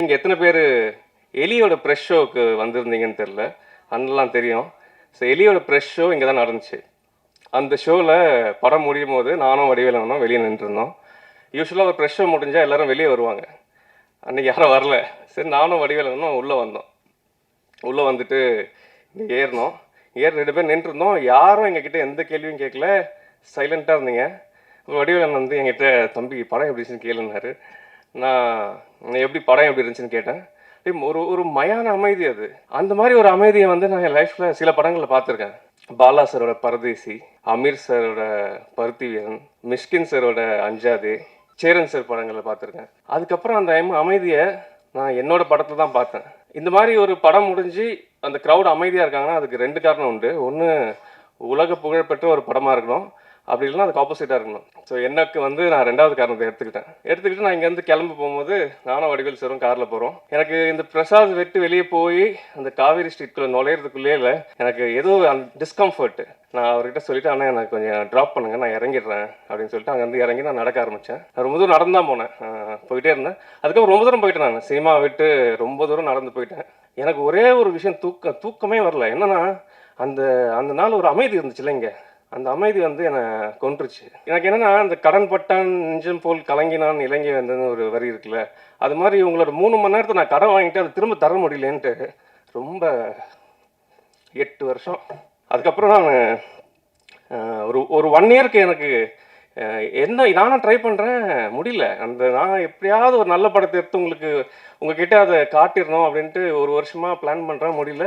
நீங்க எத்தனை பேர் எலியோட ப்ரெஷ் ஷோக்கு வந்திருந்தீங்கன்னு தெரில. அண்ணன்லாம் தெரியும். ஸோ எலியோட ப்ரெஷ் ஷோ இங்கே தான் நடந்துச்சு. அந்த ஷோவில் படம் முடியும் போது நானும் வடிவேலனும் வெளியே நின்றுருந்தோம். யூஸ்வலாக ஒரு ப்ரெஷ் ஷோ முடிஞ்சால் எல்லாரும் வெளியே வருவாங்க. அன்றைக்கி யாரும் வரல. சரி நானும் வடிவேலனும் உள்ளே வந்தோம். உள்ளே வந்துட்டு ஏறினோம். ரெண்டு பேர் நின்றுருந்தோம். யாரும் எங்ககிட்ட எந்த கேள்வியும் கேட்கல. சைலண்ட்டாக இருந்தீங்க. வடிவேலன் வந்து என்கிட்ட தம்பி படம் எப்படி இருந்துச்சுன்னு கேளுன்னாரு. நான் எப்படி படம் எப்படி இருந்துச்சுன்னு கேட்டேன். ஒரு ஒரு மயான அமைதி அது. அந்த மாதிரி ஒரு அமைதியை வந்து நான் என் லைஃப்பில் சில படங்களில் பார்த்துருக்கேன். பாலா சாரோட பரதேசி, அமீர் சாரோட பருத்தி வீரன், மிஷ்கின் சாரோட அஞ்சாதே, சேரன் சார் படங்களில் பார்த்துருக்கேன். அதுக்கப்புறம் அந்த அமைதியை நான் என்னோட படத்தில் தான் பார்த்தேன். இந்த மாதிரி ஒரு படம் முடிஞ்சு அந்த க்ரௌட் அமைதியாக இருக்காங்கன்னா அதுக்கு ரெண்டு காரணம் உண்டு. ஒன்று, உலக புகழ்பெற்ற ஒரு படமாக இருக்கணும். அப்படி இல்லைன்னா அதுக்கு ஆப்போசிட்டாக இருக்கணும். ஸோ எனக்கு வந்து நான் ரெண்டாவது காரணத்தை எடுத்துக்கிட்டு நான் இங்கேருந்து கிளம்பி போகும்போது நானும் வடிவேல் சாரும் காரில் போகிறோம். எனக்கு இந்த பிரசாத் விட்டு வெளியே போய் அந்த காவேரி ஸ்ட்ரீட்குள்ளே நுழையிறதுக்குள்ளே இல்லை, எனக்கு ஏதோ டிஸ்கம்ஃபர்ட்டு. நான் அவர்கிட்ட சொல்லிவிட்டு, ஆனால் எனக்கு கொஞ்சம் ட்ராப் பண்ணுங்கள், நான் இறங்கிடுறேன் அப்படின்னு சொல்லிட்டு அங்கேருந்து இறங்கி நான் நடக்க ஆரம்பித்தேன். நான் ரொம்ப தூரம் நடந்து தான் போனேன். போயிட்டே இருந்தேன். அதுக்கப்புறம் ரொம்ப தூரம் போயிட்டேன். நான் சினிமா விட்டு ரொம்ப தூரம் நடந்து போயிட்டேன். எனக்கு ஒரே ஒரு விஷயம் தூக்கமே வரல. என்னன்னா அந்த அந்த நாள் ஒரு அமைதி இருந்துச்சுல்ல இங்கே. அந்த அமைதி வந்து என்னை கொன்றுச்சு. எனக்கு என்னென்னா, அந்த கடன் பட்டான் நெஞ்சம் போல் கலங்கினான் இலங்கை வந்ததுன்னு ஒரு வரி இருக்குல்ல, அது மாதிரி உங்களோட 3 மணி நேரத்தை நான் கடன் வாங்கிட்டு அதை திரும்ப தர முடியலேன்ட்டு ரொம்ப 8 வருஷம். அதுக்கப்புறம் நான் ஒரு 1 இயருக்கு எனக்கு என்ன நானும் ட்ரை பண்ணுறேன், முடியல. நான் எப்படியாவது ஒரு நல்ல படத்தை எடுத்து உங்ககிட்ட அதை காட்டிடணும் அப்படின்ட்டு ஒரு வருஷமாக பிளான் பண்ணுறேன், முடியல.